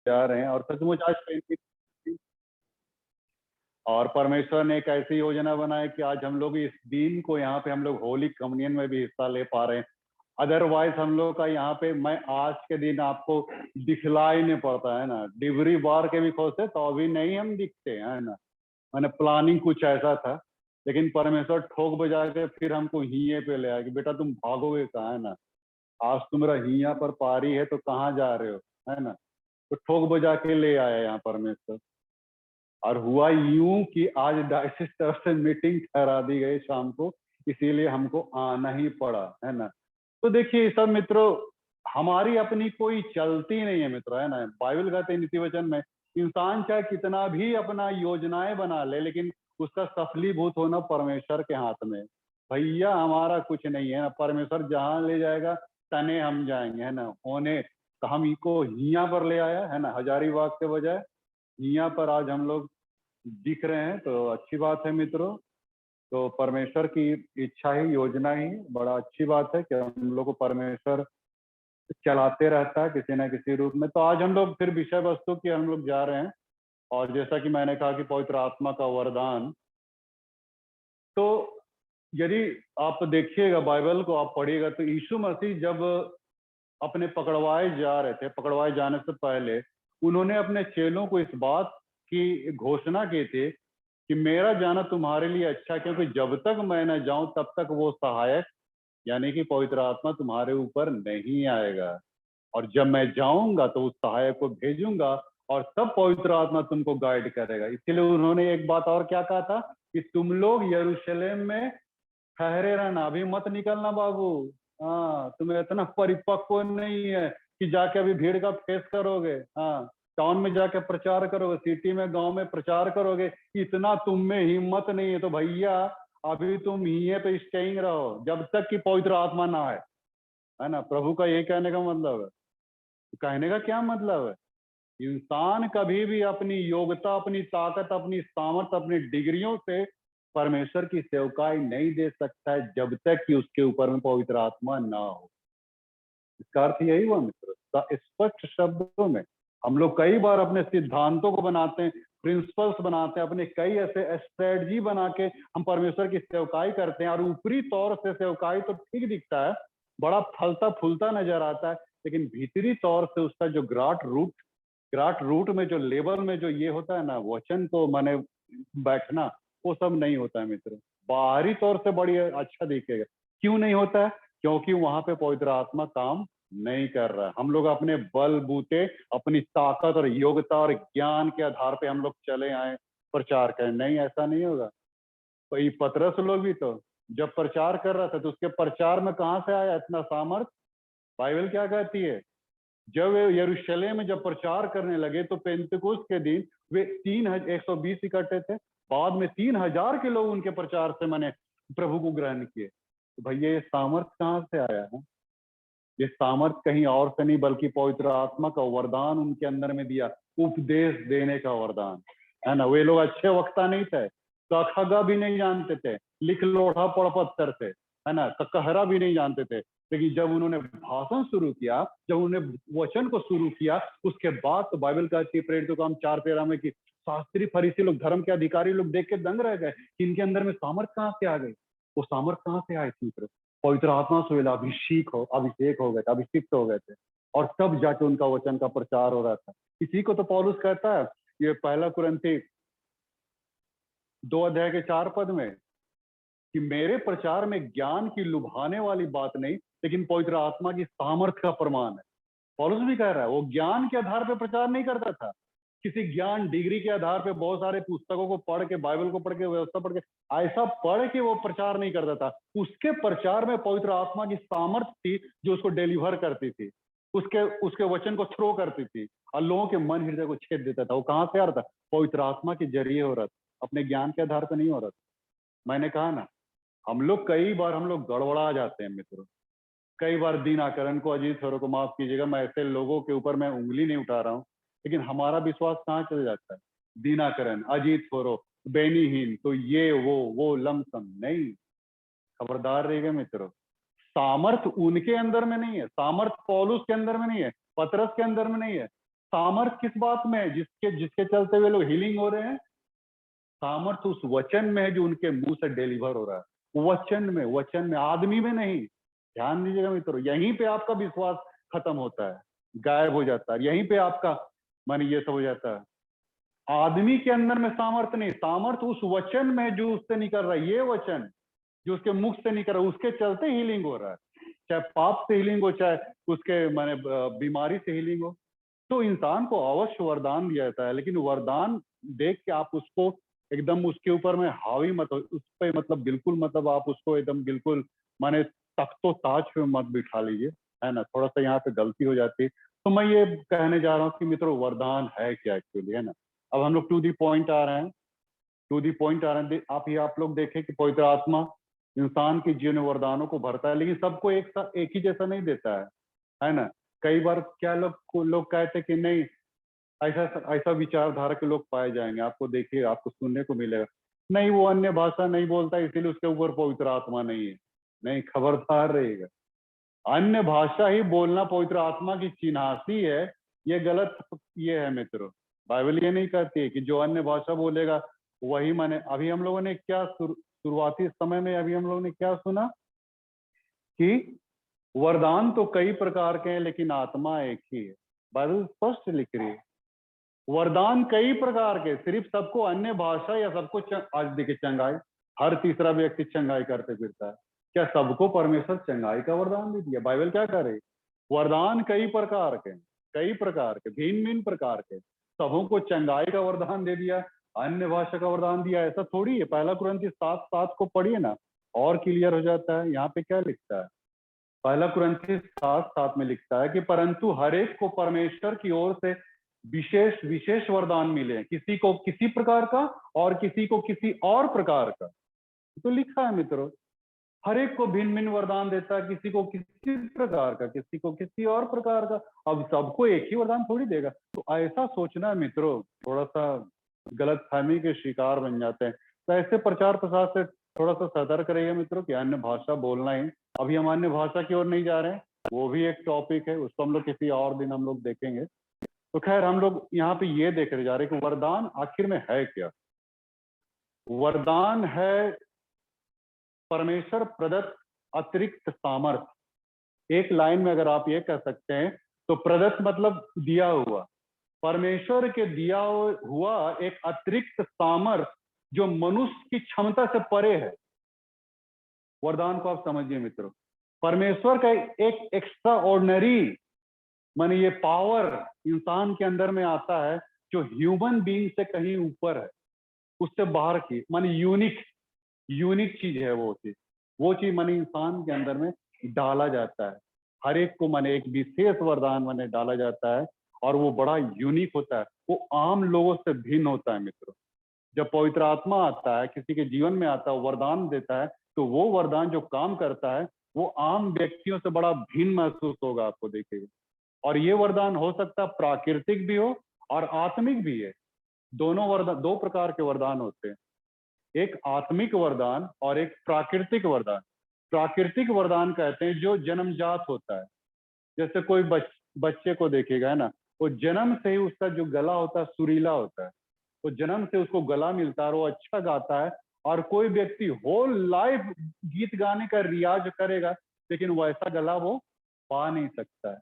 जा रहे हैं। और सचमुच आज और परमेश्वर ने एक ऐसी योजना बनाई कि आज हम लोग इस दिन को यहाँ पे हम लोग होली कम्युनियन में भी हिस्सा ले पा रहे हैं। अदरवाइज हम लोग का यहाँ पे मैं आज के दिन आपको दिखलाई नहीं पड़ता है ना, डिबरी बार के भी खोजते तो अभी नहीं हम दिखते है ना। मैंने प्लानिंग कुछ ऐसा था, लेकिन परमेश्वर ठोक बजा के फिर हमको हिये पे ले आया कि बेटा तुम भागोगे कहाँ है ना, आज तुम मेरा हिया पर पारी है तो कहाँ जा रहे हो है ना। तो ठोक बजा के ले आया यहाँ परमेश्वर। और हुआ यूं कि आज डायसिस तरफ से मीटिंग ठहरा दी गई शाम को, इसीलिए हमको आना ही पड़ा है ना। तो देखिए सब मित्रों, हमारी अपनी कोई चलती नहीं है मित्रों है ना। बाइबल कहते हैं नीति वचन में, इंसान चाहे कितना भी अपना योजनाएं बना ले, लेकिन उसका सफलीभूत होना परमेश्वर के हाथ में। भैया हमारा कुछ नहीं है ना, परमेश्वर जहां ले जाएगा तने हम जाएंगे है ना। होने तो हम इनको हिया पर ले आया है ना, हजारीबाग के बजाय हिया पर आज हम लोग दिख रहे हैं, तो अच्छी बात है मित्रों। तो परमेश्वर की इच्छा ही योजना ही बड़ा अच्छी बात है कि हम लोग को परमेश्वर चलाते रहता है किसी न किसी रूप में। तो आज हम लोग फिर विषय वस्तु की हम लोग जा रहे हैं, और जैसा कि मैंने कहा कि पवित्र आत्मा का वरदान। तो यदि आप देखिएगा बाइबल को आप पढ़िएगा तो यीशु मसीह जब अपने पकड़वाए जा रहे थे, पकड़वाए जाने से पहले उन्होंने अपने चेलों को इस बात की घोषणा की थी कि मेरा जाना तुम्हारे लिए अच्छा है, क्योंकि जब तक मैं न जाऊं तब तक वो सहायक यानी कि पवित्र आत्मा तुम्हारे ऊपर नहीं आएगा। और जब मैं जाऊंगा तो उस सहायक को भेजूंगा और तब पवित्र आत्मा तुमको गाइड करेगा। इसीलिए उन्होंने एक बात और क्या कहा था कि तुम लोग यरूशलेम में ठहरे रहना, अभी मत निकलना बाबू। हाँ, तुम्हें इतना परिपक्व नहीं है कि जाके अभी भीड़ का फेस करोगे। हाँ, टाउन में जाके प्रचार करोगे, सिटी में गांव में प्रचार करोगे, इतना तुम में हिम्मत नहीं है। तो भैया अभी तुम यहीं पे स्टेइंग रहो जब तक कि पवित्र आत्मा ना आए, है ना। प्रभु का ये कहने का मतलब है। कहने का क्या मतलब है, इंसान कभी भी अपनी योग्यता, अपनी ताकत, अपनी सामर्थ, अपनी डिग्रियों से परमेश्वर की सेवकाई नहीं दे सकता है जब तक कि उसके ऊपर में पवित्र आत्मा ना हो। इसका अर्थ यही हुआ मित्र, स्पष्ट शब्दों में हम लोग कई बार अपने सिद्धांतों को बनाते हैं, प्रिंसिपल्स बनाते हैं, अपने कई ऐसे स्ट्रेटजी बना के हम परमेश्वर की सेवकाई करते हैं। और ऊपरी तौर से सेवकाई तो ठीक दिखता है, बड़ा फलता फूलता नजर आता है, लेकिन भीतरी तौर से उसका जो ग्राट रूट में जो लेवल में जो ये होता है ना, वचन को माने बैठना, वो सब नहीं होता है मित्र। बाहरी तौर से बड़ी अच्छा दिखेगा, क्यों नहीं होता है? क्योंकि वहां पे पवित्र आत्मा काम नहीं कर रहा है। हम लोग अपने बल बूते, अपनी ताकत और योग्यता और ज्ञान के आधार पे हम लोग चले आए प्रचार करें, नहीं ऐसा नहीं होगा। तो ये पतरस लोग भी तो जब प्रचार कर रहा था तो उसके प्रचार में कहाँ से आया इतना सामर्थ? बाइबल क्या कहती है, जब वे यरूशलेम में जब प्रचार करने लगे तो पेंतकुस्त के दिन वे 120 इकट्ठे थे, बाद में 3000 के लोग उनके प्रचार से मैंने प्रभु को ग्रहण किए। तो भैया ये सामर्थ कहाँ से आया है? ये सामर्थ कहीं और से नहीं बल्कि पवित्र आत्मा का वरदान उनके अंदर में दिया, उपदेश देने का वरदान, है ना। वे लोग अच्छे वक्ता नहीं थे, कखगा भी नहीं जानते थे, लिख लोढ़ा पढ़ पत्थर थे, है ना, कहरा भी नहीं जानते थे। लेकिन जब उन्होंने भाषण शुरू किया, जब उन्होंने वचन को शुरू किया, उसके बाद तो बाइबल कहती है प्रेरितों का काम 4:13 में कि शास्त्री फरीसी लोग, धर्म के अधिकारी लोग देख के दंग रह गए कि इनके अंदर में सामर्थ कहाँ से आ गई। वो सामर्थ कहाँ से आई थी? पवित्र आत्मा से अभिषेक हो गए थे, अभिषिक्त हो गए थे, और तब जाके उनका वचन का प्रचार हो रहा था। इसी को तो पौलुस कहता है, ये 1 कुरिन्थी 2:4 में, कि मेरे प्रचार में ज्ञान की लुभाने वाली बात नहीं, लेकिन पवित्र आत्मा की सामर्थ का प्रमाण है। पौलुस भी कह रहा है वो ज्ञान के आधार पर प्रचार नहीं करता था, किसी ज्ञान डिग्री के आधार पे बहुत सारे पुस्तकों को पढ़ के, बाइबल को पढ़ के, व्यवस्था पढ़ के, ऐसा पढ़ के वो प्रचार नहीं करता था। उसके प्रचार में पवित्र आत्मा की सामर्थ्य थी जो उसको डिलीवर करती थी, उसके उसके वचन को थ्रो करती थी और लोगों के मन हृदय को छेद देता था। वो कहाँ से आ रहा था? पवित्र आत्मा के जरिए हो रहा था, अपने ज्ञान के आधार पर नहीं हो रहा था। मैंने कहा ना, कई बार हम लोग गड़बड़ा जाते हैं मित्रों। कई बार दीनाकरण को, अजीत सरों को माफ कीजिएगा, मैं ऐसे लोगों के ऊपर मैं उंगली नहीं उठा रहा हूँ, लेकिन हमारा विश्वास कहाँ चले जाता है? दीनाकरण, अजीत सरों, बेनीहीन, तो ये वो लमसम नहीं। खबरदार रहिएगा मित्रों, सामर्थ उनके अंदर में नहीं है, सामर्थ पौलुस के अंदर में नहीं है, पतरस के अंदर में नहीं है, सामर्थ किस बात में है? जिसके जिसके चलते हुए लोग हीलिंग हो रहे हैं, सामर्थ उस वचन में है जो उनके मुंह से डिलीवर हो रहा है। वचन में, आदमी में नहीं। ध्यान दीजिएगा मित्रों, यहीं पे आपका विश्वास खत्म होता है, गायब हो जाता है, यहीं पे आपका माने ये सब हो जाता है। आदमी के अंदर में सामर्थ नहीं, सामर्थ उस वचन में जो उससे निकल रहा है। ये वचन जो उसके मुख से निकल रहा है, उसके चलते हीलिंग हो रहा है। चाहे पाप से हीलिंग हो, चाहे उसके माने बीमारी से हीलिंग हो। तो इंसान को अवश्य वरदान दिया जाता है, लेकिन वरदान देख के आप उसको एकदम उसके ऊपर में हावी मत हो, उस पे मतलब बिल्कुल मतलब आप उसको एकदम बिल्कुल माने तख्तो ताज पे मत बिठा लीजिए, है ना। थोड़ा सा यहाँ पे गलती हो जाती है। तो मैं ये कहने जा रहा हूँ कि मित्रों, वरदान है क्या एक्चुअली, है ना। अब हम लोग टू दी पॉइंट आ रहे हैं, आप लोग देखें कि पवित्र आत्मा इंसान के जीवन में वरदानों को भरता है, लेकिन सबको एक ही जैसा नहीं देता है ना। कई बार क्या लोग कहते हैं कि नहीं, ऐसा ऐसा विचारधारा के लोग पाए जाएंगे, आपको देखिए, आपको सुनने को मिलेगा, नहीं वो अन्य भाषा नहीं बोलता इसीलिए उसके ऊपर पवित्र आत्मा नहीं है। नहीं, खबरदार रहेगा। अन्य भाषा ही बोलना पवित्र आत्मा की चिन्हासी है, ये गलत ये है मित्रों। बाइबल ये नहीं कहती है कि जो अन्य भाषा बोलेगा वही माने। अभी हम लोगों ने क्या शुरुआती समय में अभी हम लोगों ने क्या सुना कि वरदान तो कई प्रकार के हैं लेकिन आत्मा एक ही है। बाइबल स्पष्ट लिख रही है, वरदान कई प्रकार के, सिर्फ सबको अन्य भाषा या सबको आज देखिए चंगाई, हर तीसरा व्यक्ति चंगाई करते फिरता है। क्या सबको परमेश्वर चंगाई का वरदान दे दिया? बाइबल क्या करे, वरदान कई प्रकार के, भिन्न भिन्न प्रकार के, सबों को चंगाई का वरदान दे दिया, अन्य भाषा का वरदान दिया, ऐसा थोड़ी है। पहला कुरिन्थी 7:7 को पढ़िए ना, और क्लियर हो जाता है। यहाँ पे क्या लिखता है? पहला कुरिन्थी 7:7 में लिखता है कि परंतु हर एक को परमेश्वर की ओर से विशेष विशेष वरदान मिले, किसी को किसी प्रकार का और किसी को किसी और प्रकार का। तो लिखा है मित्रों, हर एक को भिन्न भिन्न वरदान देता है, किसी को किसी प्रकार का, किसी को किसी और प्रकार का। अब सबको एक ही वरदान थोड़ी देगा। तो ऐसा सोचना मित्रों, थोड़ा सा गलतफहमी के शिकार बन जाते हैं। तो ऐसे प्रचार प्रसार से थोड़ा सा सतर्क रहिए मित्रों कि अन्य भाषा बोलना ही। अभी हम अन्य भाषा की ओर नहीं जा रहे हैं, वो भी एक टॉपिक है, उसको हम लोग किसी और दिन हम लोग देखेंगे। तो खैर, हम लोग यहाँ पे ये देख रहे जा रहे हैं कि वरदान आखिर में है क्या। वरदान है परमेश्वर प्रदत्त अतिरिक्त सामर्थ। एक लाइन में अगर आप ये कह सकते हैं तो प्रदत्त मतलब दिया हुआ, परमेश्वर के दिया हुआ एक अतिरिक्त सामर्थ जो मनुष्य की क्षमता से परे है। वरदान को आप समझिए मित्रों, परमेश्वर का एक एक्स्ट्रा ऑर्डिनरी माने ये पावर इंसान के अंदर में आता है जो ह्यूमन बीइंग से कहीं ऊपर है, उससे बाहर की माने यूनिक चीज है। वो चीज माने इंसान के अंदर में डाला जाता है। हर एक को माने एक विशेष वरदान माने डाला जाता है, और वो बड़ा यूनिक होता है, वो आम लोगों से भिन्न होता है मित्रों। जब पवित्र आत्मा आता है, किसी के जीवन में आता है, वरदान देता है, तो वो वरदान जो काम करता है वो आम व्यक्तियों से बड़ा भिन्न महसूस होगा, आपको देखिएगा। और ये वरदान हो सकता है प्राकृतिक भी हो और आत्मिक भी है। दोनों वरदान, दो प्रकार के वरदान होते हैं, एक आत्मिक वरदान और एक प्राकृतिक वरदान। प्राकृतिक वरदान कहते हैं जो जन्मजात होता है। जैसे कोई बच्चे को देखिएगा, है ना, वो जन्म से ही उसका जो गला होता है सुरीला होता है, तो जन्म से उसको गला मिलता है और वो अच्छा गाता है। और कोई व्यक्ति होल लाइफ गीत गाने का रियाज करेगा, लेकिन वैसा गला वो पा नहीं सकता है।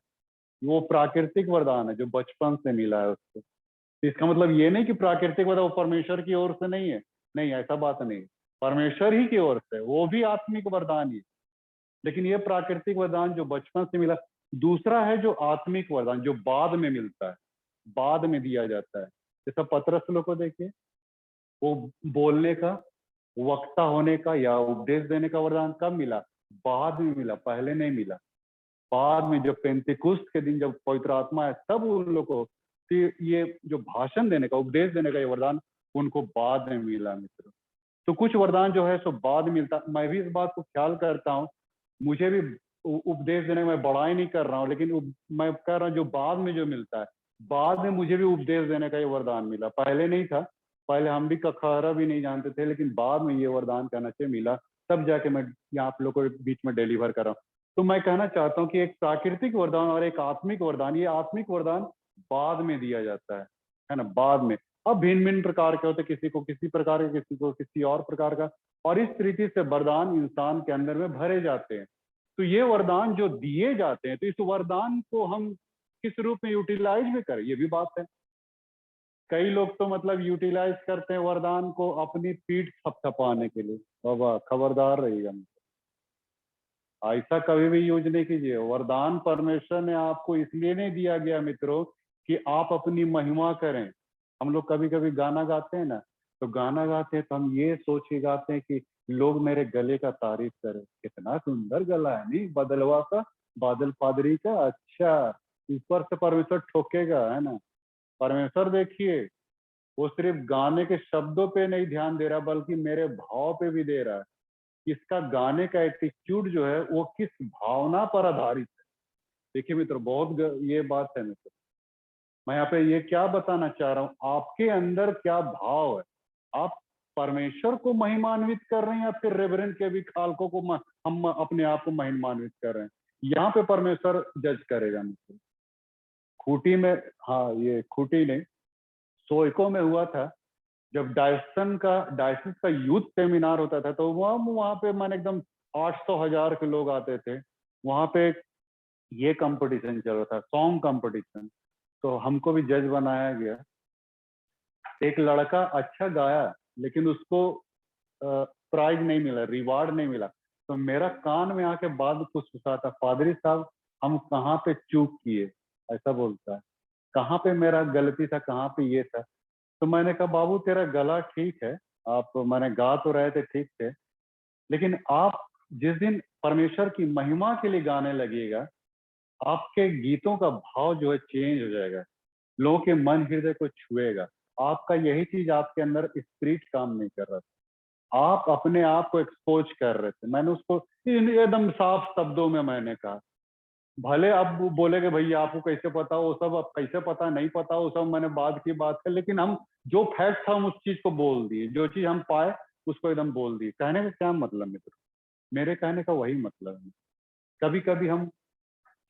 वो प्राकृतिक वरदान है जो बचपन से मिला है उसको। इसका मतलब ये नहीं कि प्राकृतिक वरदान वो परमेश्वर की ओर से नहीं है, नहीं, ऐसा बात नहीं। परमेश्वर ही की ओर से, वो भी आत्मिक वरदान ही, लेकिन ये प्राकृतिक वरदान जो बचपन से मिला। दूसरा है जो आत्मिक वरदान, जो बाद में मिलता है, बाद में दिया जाता है। जैसा पतरस लोग को देखिए, वो बोलने का, वक्ता होने का या उपदेश देने का वरदान कब मिला? बाद में मिला, पहले नहीं मिला। बाद में जब पेंतिकुस्त के दिन जब पवित्र आत्मा है, तब उन लोग को ये जो भाषण देने का, उपदेश देने का ये वरदान उनको बाद में मिला मित्र। तो कुछ वरदान जो है सो बाद में मिलता। मैं भी इस बात को ख्याल करता हूँ, मुझे भी उपदेश देने में मैं बड़ाई नहीं कर रहा हूँ, लेकिन मैं कह रहा हूँ जो बाद में जो मिलता है, बाद में मुझे भी उपदेश देने का ये वरदान मिला। पहले नहीं था, पहले हम भी कखहरा भी नहीं जानते थे, लेकिन बाद में ये वरदान कहना चाहिए मिला, तब जाके मैं यहाँ आप लोगों के बीच में डिलीवर कर रहा हूँ। तो मैं कहना चाहता हूँ कि एक प्राकृतिक वरदान और एक आत्मिक वरदान, ये आत्मिक वरदान बाद में दिया जाता है ना, बाद में। अब भिन्न भिन्न प्रकार के होते, किसी को किसी प्रकार का, किसी को किसी और प्रकार का, और इस तरीके से वरदान इंसान के अंदर में भरे जाते हैं। तो ये वरदान जो दिए जाते हैं, तो इस वरदान को हम किस रूप में यूटिलाइज भी करें, ये भी बात है। कई लोग तो मतलब यूटिलाइज करते हैं वरदान को अपनी पीठ थपथपाने के लिए। बाबा खबरदार रहिएगा, ऐसा कभी भी यूज नहीं कीजिए। वरदान परमेश्वर ने आपको इसलिए नहीं दिया गया मित्रों कि आप अपनी महिमा करें। हम लोग कभी कभी गाना गाते हैं ना, तो गाना गाते हैं तो हम ये सोच के गाते हैं कि लोग मेरे गले का तारीफ करें, कितना सुंदर गला है, नहीं बदलवा का, बादल पादरी का। अच्छा, ऊपर से परमेश्वर ठोकेगा, है ना। परमेश्वर देखिए, वो सिर्फ गाने के शब्दों पे नहीं ध्यान दे रहा, बल्कि मेरे भाव पे भी दे रहा है। इसका गाने का एटीट्यूड जो है वो किस भावना पर आधारित है। देखिए मित्र, ये बात है मित्र। मैं यहाँ पे ये क्या बताना चाह रहा हूँ, आपके अंदर क्या भाव है। आप परमेश्वर को महिमान्वित कर रहे हैं या फिर रेवरेंड के भी खालकों को हम अपने आप को महिमान्वित कर रहे हैं। यहाँ पे परमेश्वर जज करेगा मित्र। खूटी में, हाँ ये खूटी नहीं, सोइको में हुआ था। जब डायसिस का यूथ सेमिनार होता था, तो वहां पे मैंने एकदम 800,000 के लोग आते थे। वहां पे ये कंपटीशन चल रहा था, सॉन्ग कंपटीशन। तो हमको भी जज बनाया गया। एक लड़का अच्छा गाया, लेकिन उसको प्राइज नहीं मिला, रिवार्ड नहीं मिला। तो मेरा कान में आके बाद कुछ पूछा था, पादरी साहब हम कहाँ पे चूक किए, ऐसा बोलता है, कहाँ पे मेरा गलती था, कहाँ पे ये था। तो मैंने कहा बाबू तेरा गला ठीक है, आप मैंने गा तो रहे थे ठीक थे, लेकिन आप जिस दिन परमेश्वर की महिमा के लिए गाने लगेगा, आपके गीतों का भाव जो है चेंज हो जाएगा, लोगों के मन हृदय को छुएगा। आपका यही चीज आपके अंदर स्पिरिट काम नहीं कर रहा था, आप अपने आप को एक्सपोज कर रहे थे। मैंने उसको एकदम साफ शब्दों में मैंने कहा। भले अब वो बोलेगे भैया आपको कैसे पता, वो सब अब कैसे पता नहीं पता, वो सब मैंने बाद की बात है, लेकिन हम जो फैक्ट था हम उस चीज को बोल दिए, जो चीज हम पाए उसको एकदम बोल दिए। कहने का क्या मतलब मित्र, मेरे कहने का वही मतलब है। कभी कभी हम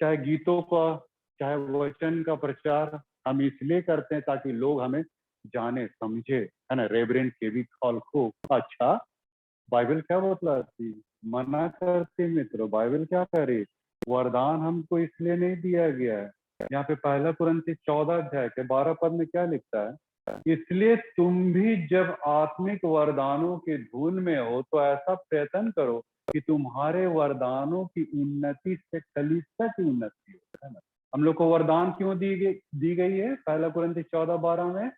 चाहे गीतों का, चाहे वचन का प्रचार हम इसलिए करते हैं ताकि लोग हमें जाने समझे, है ना। रेवरेंड के भी कॉल को, अच्छा बाइबल क्या बतलाती, मना करती मित्रों, बाइबल क्या करे। वरदान हमको इसलिए नहीं दिया गया है। यहाँ पे पहला कुरिन्थियों 14 अध्याय के 12 पद में क्या लिखता है, इसलिए तुम भी जब आत्मिक वरदानों की धुन में हो तो ऐसा प्रयत्न करो कि तुम्हारे वरदानों की उन्नति से कलीसिया की उन्नति हो, है ना। हम लोग को वरदान क्यों दी गई है, पहला कुरिन्थियों 14:12 में,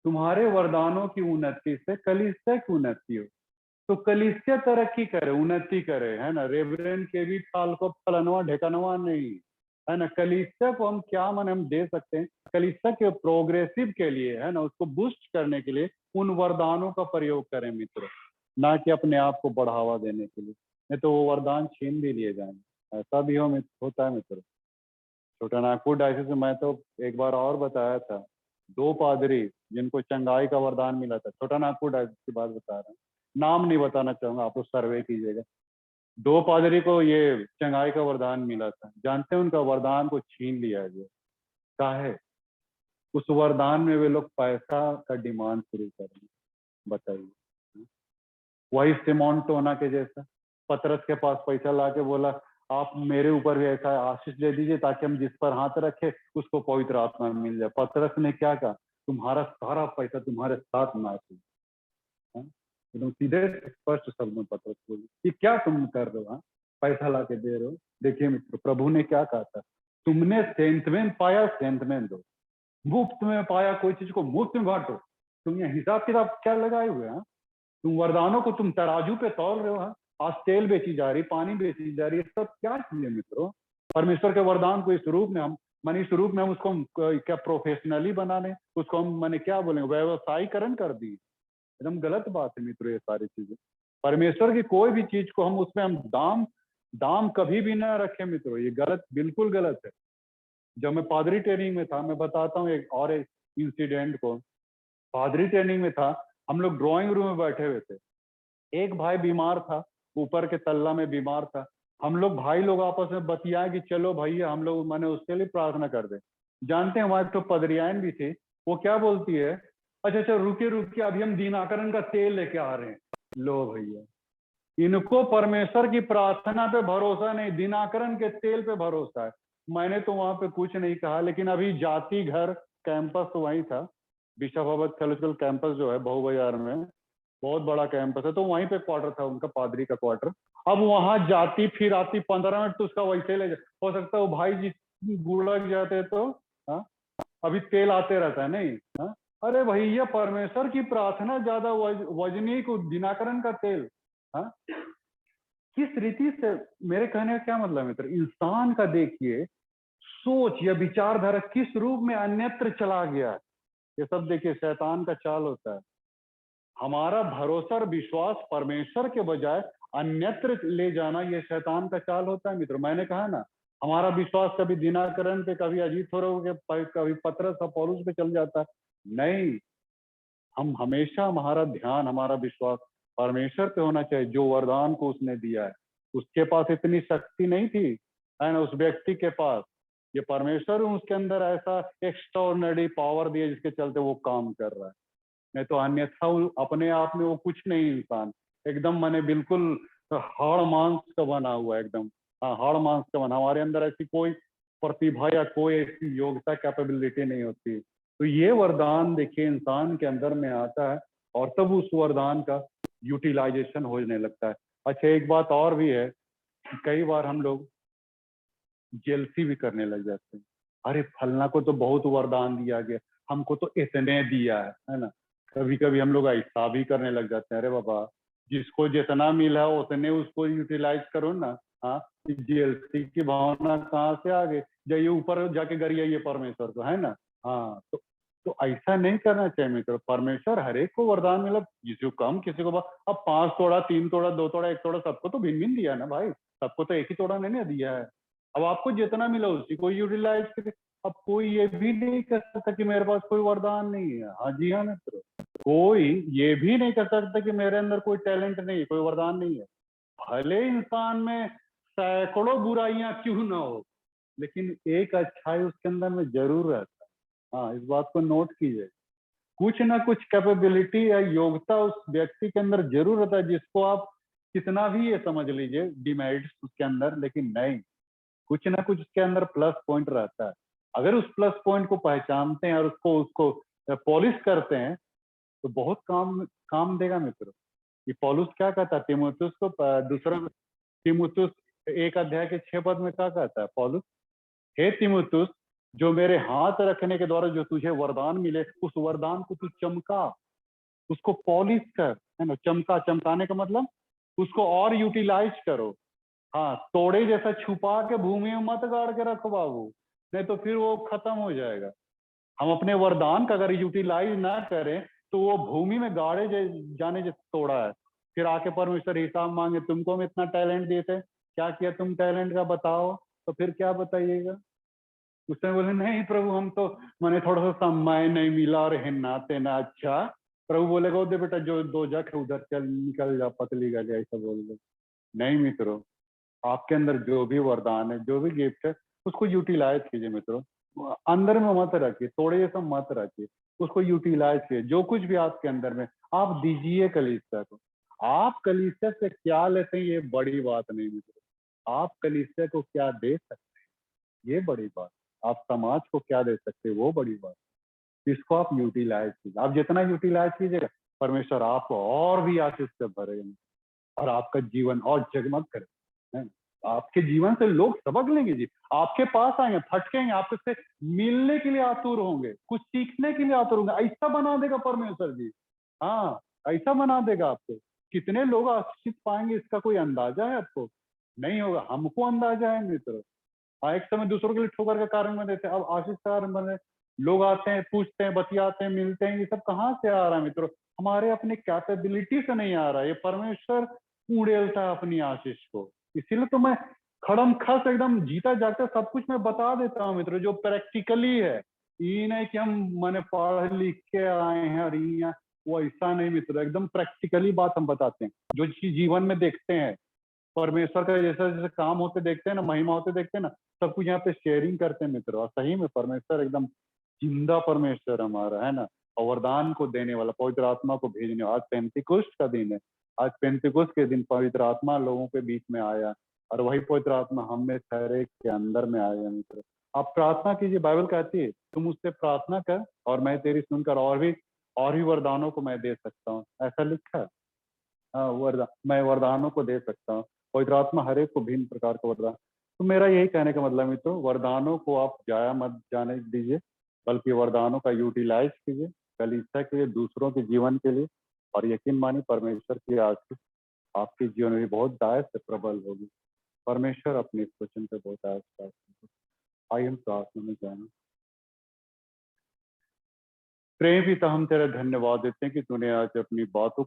तुम्हारे वरदानों की उन्नति से कलीसिया की उन्नति हो। तो कलीसिया तरक्की करे, उन्नति करे, है ना। रेवरेंड के भी थाल को फलनवा ढेकनवा नहीं, है ना। कलीसिया को हम क्या मन हम दे सकते हैं, कलीसिया के प्रोग्रेसिव के लिए, है ना, उसको बूस्ट करने के लिए उन वरदानों का प्रयोग करें मित्र, ना कि अपने आप को बढ़ावा देने के लिए। नहीं तो वो वरदान छीन भी लिए जाएंगे। ऐसा भी होता है मित्र। छोटा नागपुर डायसिस में मैं तो एक बार और बताया था, 2 पादरी जिनको चंगाई का वरदान मिला था, छोटा नागपुर डायसिस की बात बता रहा हूँ, नाम नहीं बताना चाहूंगा, आप लोग सर्वे कीजिएगा। 2 पादरी को ये चंगाई का वरदान मिला था। जानते हैं उनका वरदान को छीन लिया गया। काहे? उस वरदान में वे लोग पैसा का डिमांड शुरू कर दिए। बताइए, वही सिमोन टोना के जैसा, पतरस के पास पैसा ला के बोला आप मेरे ऊपर भी ऐसा आशीष दे दीजिए ताकि हम जिस पर हाथ रखे उसको पवित्र आत्मा मिल जाए। पतरस ने क्या कहा, तुम्हारा सारा पैसा तुम्हारे साथ नाश हो। एकदम सीधे स्पष्ट शब्द में पतरस बोली कि क्या तुम कर रहे हो, पैसा ला के दे रहे हो। देखिए मित्र, प्रभु ने क्या कहा था, तुमने सेंत में पाया सेंत में दो, मुफ्त में पाया कोई चीज को मुफ्त में बांटो। तुम ये हिसाब किताब क्या लगाए हुए हैं, तुम वरदानों को तुम तराजू पे तौल रहे हो। आज तेल बेची जा रही, पानी बेची जा रही है, सब क्या चीजें मित्रों। परमेश्वर के वरदान को इस रूप में हम इस रूप में हम उसको क्या प्रोफेशनली बना लें, उसको हम मैंने क्या बोलेंगे व्यवसायीकरण कर दी। एकदम गलत बात है मित्रों ये सारी चीजें। परमेश्वर की कोई भी चीज को हम उसमें हम दाम कभी भी ना रखें मित्रों, ये गलत, बिल्कुल गलत है। जब मैं पादरी ट्रेनिंग में था, मैं बताता हूँ एक इंसिडेंट को। पादरी ट्रेनिंग में था, हम लोग ड्राइंग रूम में बैठे हुए थे। एक भाई बीमार था, ऊपर के तल्ला में बीमार था। हम लोग भाई लोग आपस में बतियाए कि चलो भैया हम लोग मैंने उसके लिए प्रार्थना कर दे। जानते हैं, वहां तो पदरियान भी थी, वो क्या बोलती है, अच्छा अच्छा रुकिए रुकिए, अभी हम दिनाकरण का तेल लेके आ रहे हैं। लो भैया, इनको परमेश्वर की प्रार्थना पे भरोसा नहीं, दिनाकरण के तेल पे भरोसा है। मैंने तो वहां पे कुछ नहीं कहा, लेकिन अभी जाति घर कैंपस तो वहीं था, बिशप अवध थेलोलॉजिकल कैंपस जो है बहु बाजार में, बहुत बड़ा कैंपस है, तो वहीं पे क्वार्टर था उनका, पादरी का क्वार्टर। अब वहां जाती फिर आती 15 मिनट तो उसका वैसे ही ले जा, हो सकता है वो भाई जी गुड़क जाते तो, हाँ, अभी तेल आते रहता है नहीं, हाँ। अरे भैया, परमेश्वर की प्रार्थना ज्यादा वजनी को दिनाकरण का तेल, हाँ। किस रीति से, मेरे कहने का क्या मतलब मित्र, इंसान का देखिए सोच या विचारधारा किस रूप में अन्यत्र चला गया है। ये सब देखिए शैतान का चाल होता है। हमारा भरोसा और विश्वास परमेश्वर के बजाय अन्यत्र ले जाना, ये शैतान का चाल होता है मित्र। मैंने कहा ना, हमारा विश्वास कभी दिनाकरण पे, कभी अजीत थोड़ा के, कभी पत्रस और पौलुस पे चल जाता है। नहीं, हम हमेशा, हमारा ध्यान, हमारा विश्वास परमेश्वर पे होना चाहिए, जो वरदान को उसने दिया है। उसके पास इतनी शक्ति नहीं थी, है ना, उस व्यक्ति के पास, ये परमेश्वर उसके अंदर ऐसा एक्स्ट्राऑर्डिनरी पावर दिया जिसके चलते वो काम कर रहा है। नहीं तो अन्यथा अपने आप में वो कुछ नहीं, इंसान एकदम माने बिल्कुल हाड़ मांस का बना हुआ है एकदम। हाँ, हाड़ मांस का बना, हमारे अंदर ऐसी कोई प्रतिभा या कोई ऐसी योग्यता, कैपेबिलिटी नहीं होती। तो ये वरदान देखिए इंसान के अंदर में आता है, और तब उस वरदान का यूटिलाइजेशन होने लगता है। अच्छा, एक बात और भी है कि कई बार हम लोग जेलसी भी करने लग जाते हैं। अरे फलना को तो बहुत वरदान दिया गया, हमको तो इतने दिया है ना। कभी कभी हम लोग ऐसा भी करने लग जाते हैं, अरे बाबा, जिसको जितना मिला है उतने उसको यूटिलाइज करो ना। हाँ, जेलसी की भावना कहाँ से आ गई, जाइए ऊपर जाके गरियाइए परमेश्वर को, है ना। हाँ, तो ऐसा नहीं करना चाहिए मित्र। परमेश्वर हर एक को वरदान मिला, किसी को कम, किसी को अब 5 तोड़ा, 3 तोड़ा, 2 तोड़ा, 1 तोड़ा, सबको तो भिन्न भिन्न दिया है ना भाई। सबको तो एक ही तोड़ा नहीं ना दिया है। अब आपको जितना मिला उसी को यूटिलाइज करें। अब कोई ये भी नहीं कर सकता कि मेरे पास कोई वरदान नहीं है। हाँ जी, हाँ मित्र, कोई ये भी नहीं कर सकता कि मेरे अंदर कोई टैलेंट नहीं है, कोई वरदान नहीं है। भले इंसान में सैकड़ों बुराइयां क्यों ना हो, लेकिन एक अच्छाई उसके अंदर में जरूर रहता है। हाँ, इस बात को नोट कीजिए। कुछ ना कुछ कैपेबिलिटी या योग्यता उस व्यक्ति के अंदर जरूर रहता है, जिसको आप कितना भी ये समझ लीजिए डिमेरिट्स उसके अंदर, लेकिन नहीं, कुछ ना कुछ उसके अंदर प्लस पॉइंट रहता है। अगर उस प्लस पॉइंट को पहचानते हैं और उसको उसको पॉलिश करते हैं, तो बहुत काम काम देगा मित्र। ये पौलुस क्या कहता है तीमुथियुस को, दूसरा तीमुथियुस 1 अध्याय के 6 पद में क्या कहता है पौलुस, हे तीमुथियुस, जो मेरे हाथ रखने के द्वारा जो तुझे वरदान मिले, उस वरदान को तू चमका, उसको पॉलिश कर, है ना। चमका, चमकाने का मतलब उसको और यूटिलाइज करो। हाँ, तोड़े जैसा छुपा के भूमि में मत गाड़ के रखो बाबू, नहीं तो फिर वो खत्म हो जाएगा। हम अपने वरदान का अगर यूटिलाइज ना करें, तो वो भूमि में गाड़े जाने जैसे तोड़ा है। फिर आके परमेश्वर हिसाब मांगे, तुमको हम इतना टैलेंट दिए थे, क्या किया तुम टैलेंट का, बताओ। तो फिर क्या बताइएगा। उसने बोले, नहीं प्रभु, हम तो मैंने थोड़ा सा समय नहीं मिला और हिन्ना तेना। अच्छा, प्रभु बोलेगा, दे बेटा, जो 2 जख है उधर चल, निकल जा पतली गली, ऐसा बोल दो। नहीं मित्रों, आपके अंदर जो भी वरदान है, जो भी गिफ्ट है, उसको यूटिलाइज कीजिए मित्रों। अंदर में मत रखिए, थोड़े ये सब मत रखिए, उसको यूटिलाइज कीजिए। जो कुछ भी आपके अंदर में, आप दीजिए कलीसिया को। आप कलीसिया से क्या लेते हैं ये बड़ी बात नहीं मित्रों, आप कलीसिया को क्या दे सकते हैं ये बड़ी बात। आप समाज को क्या दे सकते हैं वो बड़ी बात। इसको आप यूटिलाइज कीजिए। आप जितना यूटिलाइज कीजिएगा, परमेश्वर आपको और भी आशीष से भरेगा, और आपका जीवन और जगमग करे। आपके जीवन से लोग सबक लेंगे जी, आपके पास आएंगे, फटकेंगे, आपसे मिलने के लिए आतुर होंगे, कुछ सीखने के लिए आतुर होंगे। ऐसा बना देगा परमेश्वर जी। हाँ, ऐसा बना देगा आपको। कितने लोग आशीष पाएंगे इसका कोई अंदाजा है आपको? नहीं होगा, हमको अंदाजा है मित्र। एक समय दूसरों के लिए ठोकर का कारण बन देते हैं, अब आशीष का कारण बने। लोग आते हैं, पूछते हैं, बतियाते हैं, मिलते हैं, ये सब कहाँ से आ रहा है मित्रों? हमारे अपने कैपेबिलिटी से नहीं आ रहा है, ये परमेश्वर उड़ेलता है अपनी आशीष को। इसीलिए तो मैं खड़म खस एकदम जीता जागता सब कुछ मैं बता देता हूँ मित्रों, जो प्रैक्टिकली है। ये नहीं कि हम मैंने पढ़ लिख के आए हैं और ये, वो ऐसा नहीं मित्रों, एकदम प्रैक्टिकली बात हम बताते हैं, जो चीज जीवन में देखते हैं। परमेश्वर का जैसा जैसे काम होते देखते हैं ना, महिमा होते देखते हैं ना, सब कुछ यहाँ पे शेयरिंग करते हैं मित्र। और सही में परमेश्वर एकदम जिंदा परमेश्वर हमारा है ना, और वरदान को देने वाला, पवित्र आत्मा को भेजने वाला। आज पेंतिकुस्त का दिन है, आज पेंतिकुस्त के दिन पवित्र आत्मा लोगों के बीच में आया, और वही पवित्र आत्मा हम में ठहरे के अंदर में आया मित्र। आप प्रार्थना कीजिए, बाइबल कहती है तुम उससे प्रार्थना कर और मैं तेरी सुनकर और भी वरदानों को मैं दे सकता हूँ, ऐसा लिखा है। हाँ, मैं वरदानों को दे सकता हूँ। पवित्र आत्मा हर एक को भिन्न प्रकार का वरदान। तो मेरा यही कहने का मतलब है, तो वरदानों को आप जाया मत जाने दीजिए, बल्कि वरदानों का यूटिलाइज कीजिए कलीसिया के लिए, दूसरों के जीवन के लिए। और यकीन मानिए परमेश्वर की आशीष आपके जीवन में बहुत दायज से प्रबल होगी। परमेश्वर अपने इस वचन पे बहुत दायज। आइए हम प्रार्थना में जाएं। प्रेम पिता, हम तेरा धन्यवाद देते हैं कि तूने आज अपनी बातों